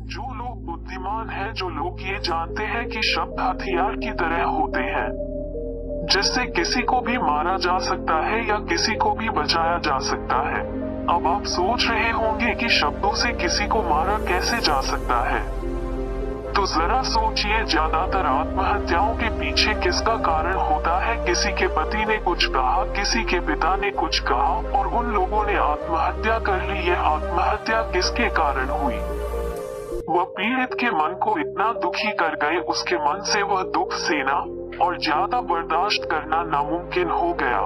जो लोग बुद्धिमान हैं, जो लोग ये जानते हैं कि शब्द हथियार की तरह होते हैं, जिससे किसी को भी मारा जा सकता है या किसी को भी बचाया जा सकता है। अब आप सोच रहे होंगे कि शब्दों से किसी को मारा कैसे जा सकता है। तो जरा सोचिए, ज्यादातर आत्महत्याओं के पीछे किसका कारण होता है? किसी के पति ने कुछ कहा, किसी के पिता ने कुछ कहा और उन लोगों ने आत्महत्या कर ली। यह आत्महत्या किसके कारण हुई? वह पीड़ित के मन को इतना दुखी कर गए, उसके मन से वह दुख सहना और ज्यादा बर्दाश्त करना नामुमकिन हो गया,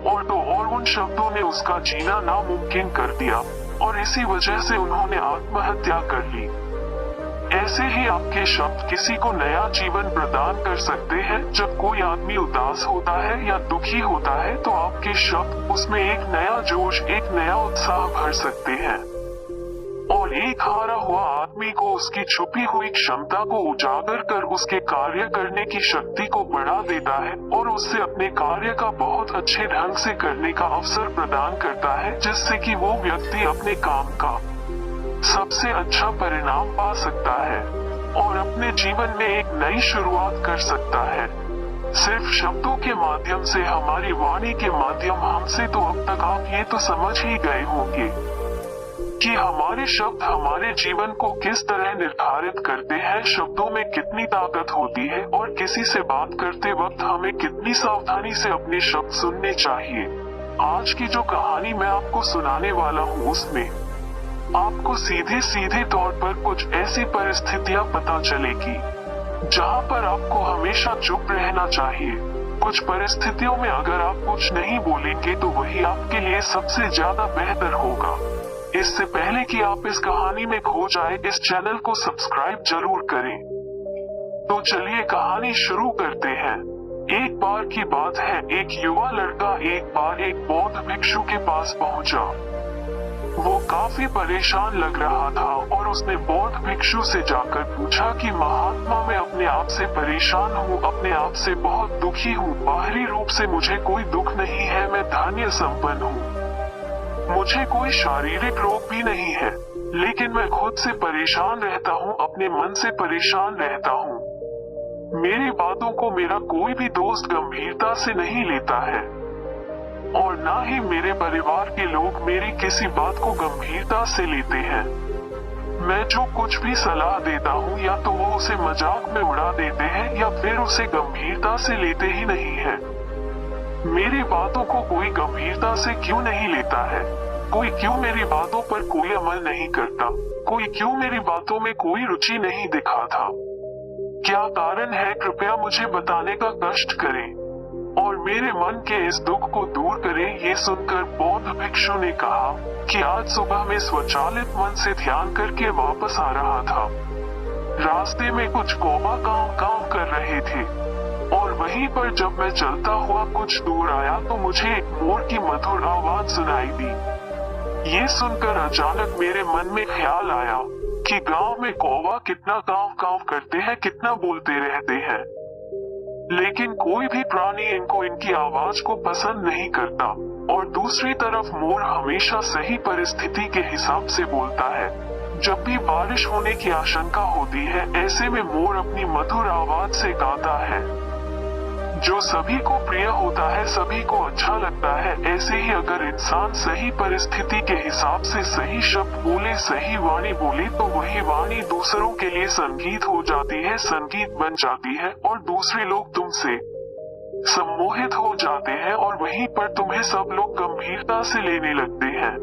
और तो और उन शब्दों ने उसका जीना नामुमकिन कर दिया और इसी वजह से उन्होंने आत्महत्या कर ली। ऐसे ही आपके शब्द किसी को नया जीवन प्रदान कर सकते हैं। जब कोई आदमी उदास होता है या दुखी होता है तो आपके शब्द उसमें एक नया जोश, एक नया उत्साह भर सकते हैं और एक हारा हुआ आदमी को उसकी छुपी हुई क्षमता को उजागर कर उसके कार्य करने की शक्ति को बढ़ा देता है और उससे अपने कार्य का बहुत अच्छे ढंग से करने का अवसर प्रदान करता है, जिससे कि वो व्यक्ति अपने काम का सबसे अच्छा परिणाम पा सकता है और अपने जीवन में एक नई शुरुआत कर सकता है। सिर्फ शब्दों के माध्यम से, हमारी वाणी के माध्यम हमसे, तो अब तक आप ये तो समझ ही गए होंगे कि हमारे शब्द हमारे जीवन को किस तरह निर्धारित करते हैं। शब्दों में कितनी ताकत होती है और किसी से बात करते वक्त हमें कितनी सावधानी से अपने शब्द सुनने चाहिए। आज की जो कहानी मैं आपको सुनाने वाला हूँ, उसमें आपको सीधे सीधे तौर पर कुछ ऐसी परिस्थितियां पता चलेगी जहां पर आपको हमेशा चुप रहना चाहिए। कुछ परिस्थितियों में अगर आप कुछ नहीं बोलेंगे तो वही आपके लिए सबसे ज्यादा बेहतर होगा। इससे पहले कि आप इस कहानी में खो जाए, इस चैनल को सब्सक्राइब जरूर करें। तो चलिए कहानी शुरू करते हैं। एक बार की बात है, एक युवा लड़का एक बार एक बौद्ध भिक्षु के पास पहुंचा। वो काफी परेशान लग रहा था और उसने बौद्ध भिक्षु से जाकर पूछा कि महात्मा, मैं अपने आप से परेशान हूँ, अपने आप से बहुत दुखी हूँ। बाहरी रूप से मुझे कोई दुख नहीं है, मैं धन्य संपन्न हूँ, मुझे कोई शारीरिक रोग भी नहीं है, लेकिन मैं खुद से परेशान रहता हूँ, अपने मन से परेशान रहता हूँ। मेरी बातों को मेरा कोई भी दोस्त गंभीरता से नहीं लेता है और ना ही मेरे परिवार के लोग मेरी किसी बात को गंभीरता से लेते हैं। मैं जो कुछ भी सलाह देता हूँ या तो वो उसे मजाक में उड़ा देते हैं या फिर उसे गंभीरता से लेते ही नहीं है। मेरी बातों को कोई गंभीरता से क्यों नहीं लेता है? कोई क्यों मेरी बातों पर कोई अमल नहीं करता? कोई क्यों मेरी बातों में कोई रुचि नहीं दिखाता? क्या कारण है? कृपया मुझे बताने का कष्ट करें और मेरे मन के इस दुख को दूर करें। ये सुनकर बौद्ध भिक्षु ने कहा कि आज सुबह मैं स्वचालित मन से ध्यान करके वापस आ रहा था। रास्ते में कुछ कौवा काव काव कर रहे थे और वहीं पर जब मैं चलता हुआ कुछ दूर आया तो मुझे एक मोर की मधुर आवाज सुनाई दी। ये सुनकर अचानक मेरे मन में ख्याल आया कि गांव में कौवा कितना काव काव करते हैं, कितना बोलते रहते हैं, लेकिन कोई भी प्राणी इनको, इनकी आवाज को पसंद नहीं करता। और दूसरी तरफ मोर हमेशा सही परिस्थिति के हिसाब से बोलता है। जब भी बारिश होने की आशंका होती है, ऐसे में मोर अपनी मधुर आवाज से गाता है, जो सभी को प्रिय होता है, सभी को अच्छा लगता है। ऐसे ही अगर इंसान सही परिस्थिति के हिसाब से सही शब्द बोले, सही वाणी बोले, तो वही वाणी दूसरों के लिए संगीत हो जाती है, संगीत बन जाती है और दूसरे लोग तुमसे सम्मोहित हो जाते हैं और वहीं पर तुम्हें सब लोग गंभीरता से लेने लगते हैं।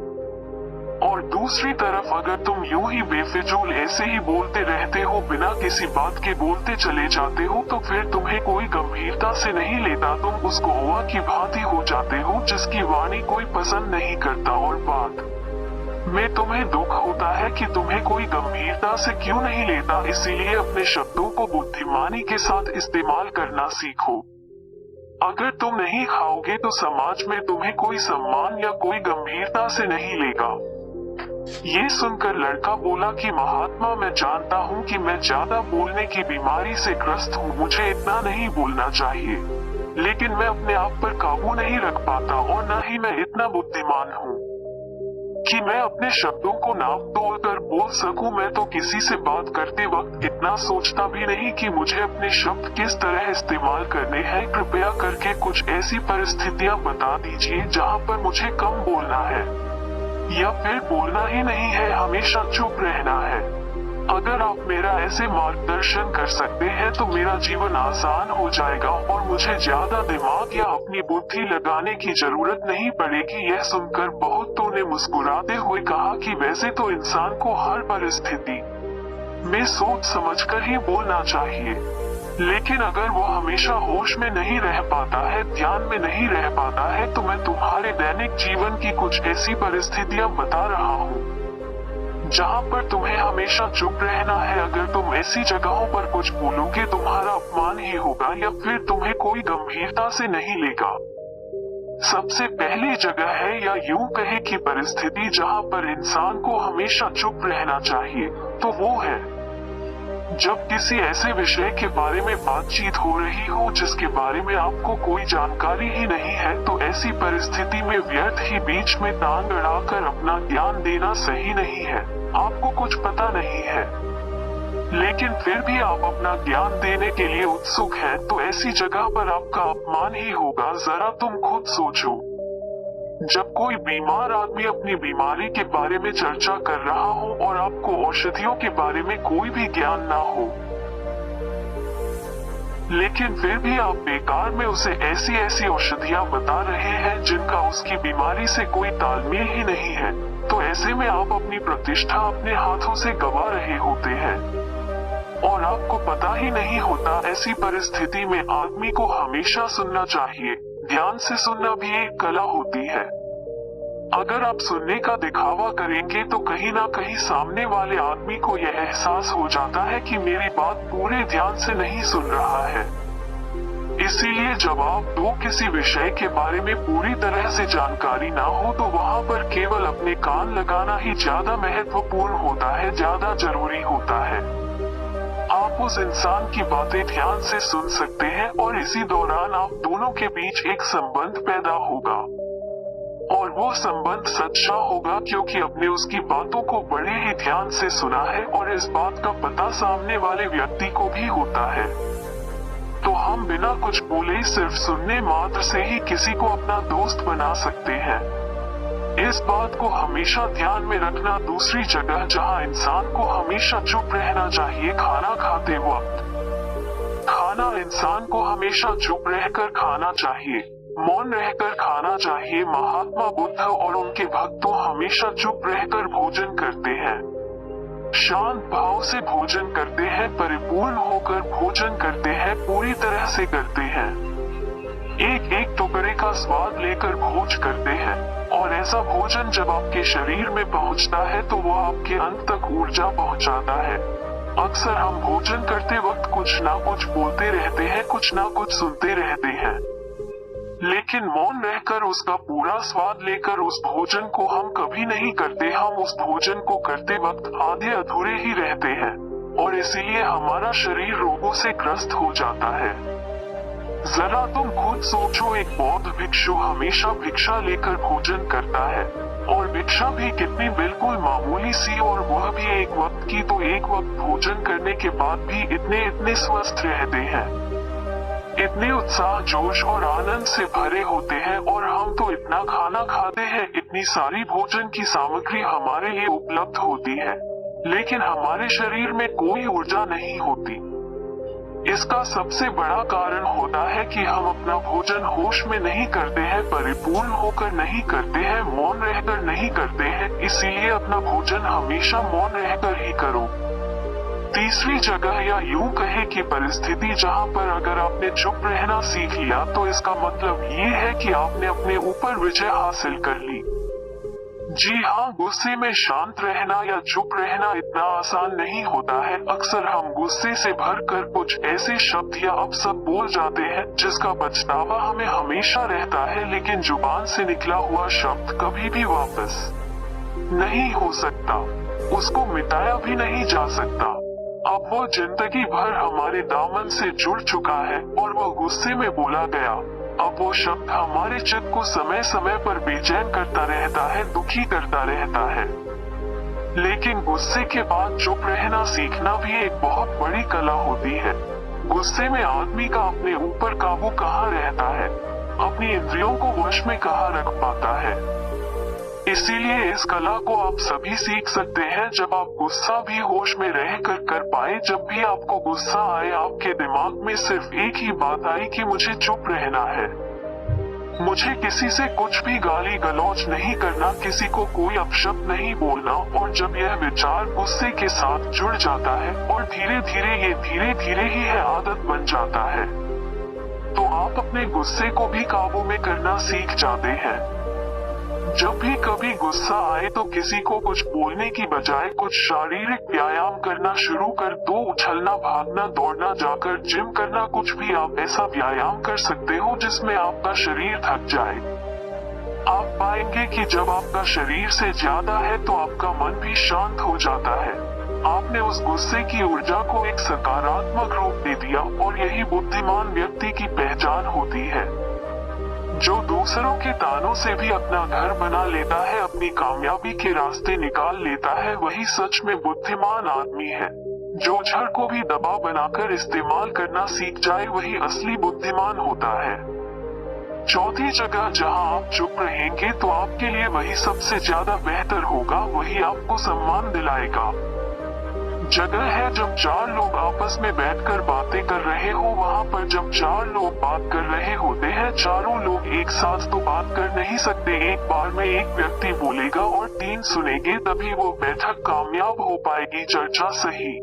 और दूसरी तरफ अगर तुम यूं ही बेफिजूल ऐसे ही बोलते रहते हो, बिना किसी बात के बोलते चले जाते हो, तो फिर तुम्हें कोई गंभीरता से नहीं लेता। तुम उस कौवा की भांति हो जाते हो जिसकी वाणी कोई पसंद नहीं करता। और बात में तुम्हें दुख होता है कि तुम्हें कोई गंभीरता से क्यों नहीं लेता। इसीलिए अपने शब्दों को बुद्धिमानी के साथ इस्तेमाल करना सीखो। अगर तुम नहीं खाओगे तो समाज में तुम्हें कोई सम्मान या कोई गंभीरता से नहीं लेगा। ये सुनकर लड़का बोला कि महात्मा, मैं जानता हूँ कि मैं ज्यादा बोलने की बीमारी से ग्रस्त हूँ, मुझे इतना नहीं बोलना चाहिए, लेकिन मैं अपने आप पर काबू नहीं रख पाता और न ही मैं इतना बुद्धिमान हूँ कि मैं अपने शब्दों को नाप तोल बोल सकूं। मैं तो किसी से बात करते वक्त इतना सोचता भी नहीं कि मुझे अपने शब्द किस तरह इस्तेमाल करने हैं। कृपया करके कुछ ऐसी परिस्थितियां बता दीजिए जहां पर मुझे कम बोलना है या फिर बोलना ही नहीं है, हमेशा चुप रहना है। अगर आप मेरा ऐसे मार्गदर्शन कर सकते हैं तो मेरा जीवन आसान हो जाएगा और मुझे ज्यादा दिमाग या अपनी बुद्धि लगाने की जरूरत नहीं पड़ेगी। यह सुनकर बहुतों ने मुस्कुराते हुए कहा कि वैसे तो इंसान को हर परिस्थिति में सोच समझकर ही बोलना चाहिए, लेकिन अगर वो हमेशा होश में नहीं रह पाता है, ध्यान में नहीं रह पाता है, तो मैं तुम्हारे दैनिक जीवन की कुछ ऐसी परिस्थितियां बता रहा हूँ जहाँ पर तुम्हें हमेशा चुप रहना है। अगर तुम ऐसी जगहों पर कुछ बोलोगे तुम्हारा अपमान ही होगा या फिर तुम्हें कोई गंभीरता से नहीं लेगा। सबसे पहली जगह है या यूं कहे कि परिस्थिति जहाँ पर इंसान को हमेशा चुप रहना चाहिए, तो वो है जब किसी ऐसे विषय के बारे में बातचीत हो रही हो जिसके बारे में आपको कोई जानकारी ही नहीं है। तो ऐसी परिस्थिति में व्यर्थ ही बीच में टांग अड़ाकर अपना ज्ञान देना सही नहीं है। आपको कुछ पता नहीं है लेकिन फिर भी आप अपना ज्ञान देने के लिए उत्सुक हैं, तो ऐसी जगह पर आपका अपमान ही होगा। जरा तुम खुद सोचो, जब कोई बीमार आदमी अपनी बीमारी के बारे में चर्चा कर रहा हो और आपको औषधियों के बारे में कोई भी ज्ञान ना हो, लेकिन फिर भी आप बेकार में उसे ऐसी ऐसी औषधियां बता रहे हैं जिनका उसकी बीमारी से कोई तालमेल ही नहीं है, तो ऐसे में आप अपनी प्रतिष्ठा अपने हाथों से गवा रहे होते हैं और आपको पता ही नहीं होता। ऐसी परिस्थिति में आदमी को हमेशा सुनना चाहिए। ध्यान से सुनना भी एक कला होती है। अगर आप सुनने का दिखावा करेंगे तो कहीं ना कहीं सामने वाले आदमी को यह एहसास हो जाता है कि मेरी बात पूरे ध्यान से नहीं सुन रहा है। इसीलिए जब आप दो किसी विषय के बारे में पूरी तरह से जानकारी ना हो तो वहाँ पर केवल अपने कान लगाना ही ज्यादा महत्वपूर्ण होता है, ज्यादा जरूरी होता है। आप उस इंसान की बातें ध्यान से सुन सकते हैं और इसी दौरान आप दोनों के बीच एक संबंध पैदा होगा और वो संबंध सच्चा होगा क्योंकि आपने उसकी बातों को बड़े ही ध्यान से सुना है और इस बात का पता सामने वाले व्यक्ति को भी होता है। तो हम बिना कुछ बोले सिर्फ सुनने मात्र से ही किसी को अपना दोस्त बना सकते हैं। इस बात को हमेशा ध्यान में रखना। दूसरी जगह जहां इंसान को हमेशा चुप रहना चाहिए, खाना खाते वक्त। खाना इंसान को हमेशा चुप रहकर खाना चाहिए, मौन रहकर खाना चाहिए। महात्मा बुद्ध और उनके भक्त तो हमेशा चुप रहकर भोजन करते हैं, शांत भाव से भोजन करते हैं, परिपूर्ण होकर भोजन करते हैं, पूरी तरह से करते हैं। एक एक टुकड़े का स्वाद लेकर भोज करते हैं और ऐसा भोजन जब आपके शरीर में पहुंचता है तो वो आपके अंत तक ऊर्जा पहुंचाता है। अक्सर हम भोजन करते वक्त कुछ ना कुछ बोलते रहते हैं, कुछ ना कुछ सुनते रहते हैं, लेकिन मौन रहकर उसका पूरा स्वाद लेकर उस भोजन को हम कभी नहीं करते। हम उस भोजन को करते वक्त आधे अधूरे ही रहते हैं और इसीलिए हमारा शरीर रोगों से ग्रस्त हो जाता है। जरा तुम खुद सोचो, एक बौद्ध भिक्षु हमेशा भिक्षा लेकर भोजन करता है और भिक्षा भी कितनी बिल्कुल मामूली सी, और वह भी एक वक्त की। तो एक वक्त भोजन करने के बाद भी इतने स्वस्थ रहते हैं, इतने उत्साह जोश और आनंद से भरे होते हैं। और हम तो इतना खाना खाते हैं, इतनी सारी भोजन की सामग्री हमारे लिए उपलब्ध होती है, लेकिन हमारे शरीर में कोई ऊर्जा नहीं होती। इसका सबसे बड़ा कारण होता है कि हम अपना भोजन होश में नहीं करते हैं, परिपूर्ण होकर नहीं करते हैं, मौन रहकर नहीं करते हैं। इसीलिए अपना भोजन हमेशा मौन रहकर ही करो। तीसरी जगह या यूं कहे कि परिस्थिति जहां पर अगर आपने चुप रहना सीख लिया तो इसका मतलब ये है कि आपने अपने ऊपर विजय हासिल कर ली। जी हाँ, गुस्से में शांत रहना या चुप रहना इतना आसान नहीं होता है। अक्सर हम गुस्से से भरकर कुछ ऐसे शब्द या अपशब्द बोल जाते हैं जिसका पछतावा हमें हमेशा रहता है, लेकिन जुबान से निकला हुआ शब्द कभी भी वापस नहीं हो सकता, उसको मिटाया भी नहीं जा सकता। अब वो जिंदगी भर हमारे दामन से जुड़ चुका है और वो गुस्से में बोला गया अब वो शब्द हमारे चित्त को समय समय पर बेचैन करता रहता है, दुखी करता रहता है। लेकिन गुस्से के बाद चुप रहना सीखना भी एक बहुत बड़ी कला होती है। गुस्से में आदमी का अपने ऊपर काबू कहाँ रहता है, अपनी इंद्रियों को वश में कहाँ रख पाता है। इसीलिए इस कला को आप सभी सीख सकते हैं जब आप गुस्सा भी होश में रहकर कर पाए। जब भी आपको गुस्सा आए, आपके दिमाग में सिर्फ एक ही बात आई कि मुझे चुप रहना है, मुझे किसी से कुछ भी गाली गलौज नहीं करना, किसी को कोई अपशब्द नहीं बोलना। और जब यह विचार गुस्से के साथ जुड़ जाता है और धीरे धीरे ही यह आदत बन जाता है, तो आप अपने गुस्से को भी काबू में करना सीख जाते हैं। जब भी कभी गुस्सा आए तो किसी को कुछ बोलने की बजाय कुछ शारीरिक व्यायाम करना शुरू कर दो। उछलना, भागना, दौड़ना, जाकर जिम करना, कुछ भी आप ऐसा व्यायाम कर सकते हो जिसमें आपका शरीर थक जाए। आप पाएंगे कि जब आपका शरीर से ज्यादा है तो आपका मन भी शांत हो जाता है। आपने उस गुस्से की ऊर्जा को एक सकारात्मक रूप दे दिया और यही बुद्धिमान व्यक्ति की पहचान होती है। जो दूसरों के तानों से भी अपना घर बना लेता है, अपनी कामयाबी के रास्ते निकाल लेता है, वही सच में बुद्धिमान आदमी है। जो झड़ को भी दबाव बनाकर इस्तेमाल करना सीख जाए, वही असली बुद्धिमान होता है। चौथी जगह जहां आप चुप रहेंगे तो आपके लिए वही सबसे ज्यादा बेहतर होगा, वही आपको सम्मान दिलाएगा। जगह है जब चार लोग आपस में बैठकर बातें कर रहे हो, वहाँ पर जब चार लोग बात कर रहे होते हैं, चारों लोग एक साथ तो बात कर नहीं सकते। एक बार में एक व्यक्ति बोलेगा और 3 सुनेंगे, तभी वो बैठक कामयाब हो पाएगी, चर्चा सही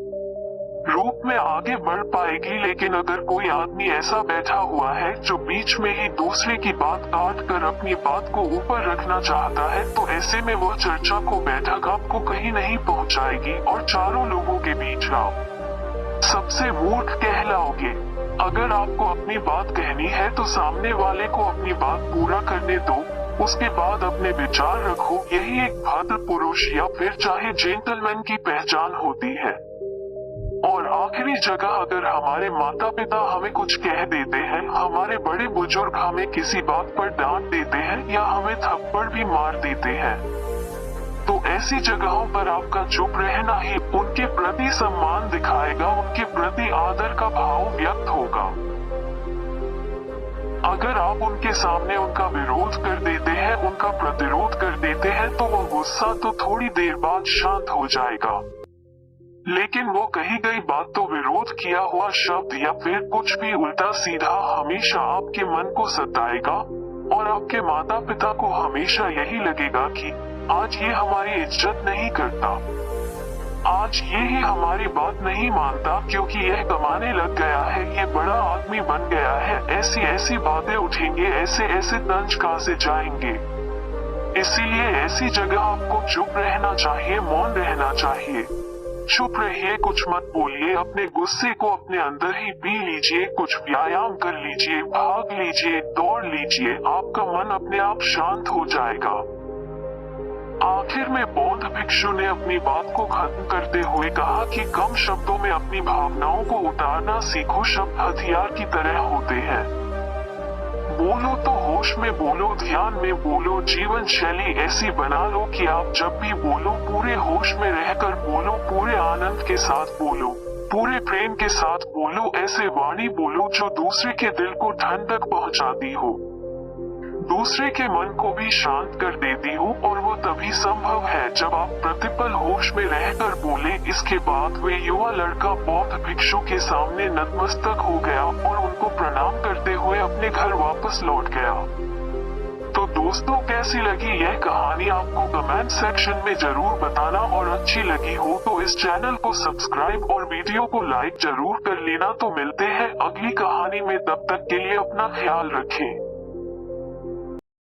रूप में आगे बढ़ पाएगी। लेकिन अगर कोई आदमी ऐसा बैठा हुआ है जो बीच में ही दूसरे की बात काट कर अपनी बात को ऊपर रखना चाहता है, तो ऐसे में वह चर्चा को बैठक आपको कहीं नहीं पहुंचाएगी और चारों लोगों के बीच आप सबसे मूर्ख कहलाओगे। अगर आपको अपनी बात कहनी है तो सामने वाले को अपनी बात पूरा करने दो, उसके बाद अपने विचार रखो। यही एक भद्र पुरुष या फिर चाहे जेंटलमैन की पहचान होती है। और आखिरी जगह, अगर हमारे माता पिता हमें कुछ कह देते हैं, हमारे बड़े बुजुर्ग हमें किसी बात पर डांट देते हैं या हमें थप्पड़ भी मार देते हैं, तो ऐसी जगहों पर आपका चुप रहना ही उनके प्रति सम्मान दिखाएगा, उनके प्रति आदर का भाव व्यक्त होगा। अगर आप उनके सामने उनका विरोध कर देते हैं, उनका प्रतिरोध कर देते हैं, तो वो गुस्सा तो थोड़ी देर बाद शांत हो जाएगा, लेकिन वो कही गई बात तो विरोध किया हुआ शब्द या फिर कुछ भी उल्टा सीधा हमेशा आपके मन को सताएगा। और आपके माता पिता को हमेशा यही लगेगा कि आज ये हमारी इज्जत नहीं करता, आज ये ही हमारी बात नहीं मानता, क्योंकि यह कमाने लग गया है, ये बड़ा आदमी बन गया है। ऐसी ऐसी बातें उठेंगे, ऐसे ऐसे तंज कहां से जाएंगे। इसीलिए ऐसी जगह आपको चुप रहना चाहिए, मौन रहना चाहिए। चुप रहिए, कुछ मत बोलिए, अपने गुस्से को अपने अंदर ही पी लीजिए, कुछ व्यायाम कर लीजिए, भाग लीजिए, दौड़ लीजिए, आपका मन अपने आप शांत हो जाएगा। आखिर में बौद्ध भिक्षु ने अपनी बात को खत्म करते हुए कहा कि कम शब्दों में अपनी भावनाओं को उतारना सीखो। शब्द हथियार की तरह होते हैं। बोलो तो होश में बोलो, ध्यान में बोलो, जीवन शैली ऐसी बना लो कि आप जब भी बोलो पूरे होश में रहकर बोलो, पूरे आनंद के साथ बोलो, पूरे प्रेम के साथ बोलो। ऐसे वाणी बोलो जो दूसरे के दिल को ठंडक पहुंचाती हो, दूसरे के मन को भी शांत कर देती हो। और वो तभी संभव है जब आप प्रतिपल होश में रहकर बोले। इसके बाद वे युवा लड़का बौद्ध भिक्षु के सामने नतमस्तक हो गया और उनको प्रणाम करते हुए अपने घर वापस लौट गया। तो दोस्तों, कैसी लगी यह कहानी आपको कमेंट सेक्शन में जरूर बताना, और अच्छी लगी हो तो इस चैनल को सब्सक्राइब और वीडियो को लाइक जरूर कर लेना। तो मिलते हैं अगली कहानी में, तब तक के लिए अपना ख्याल रखें।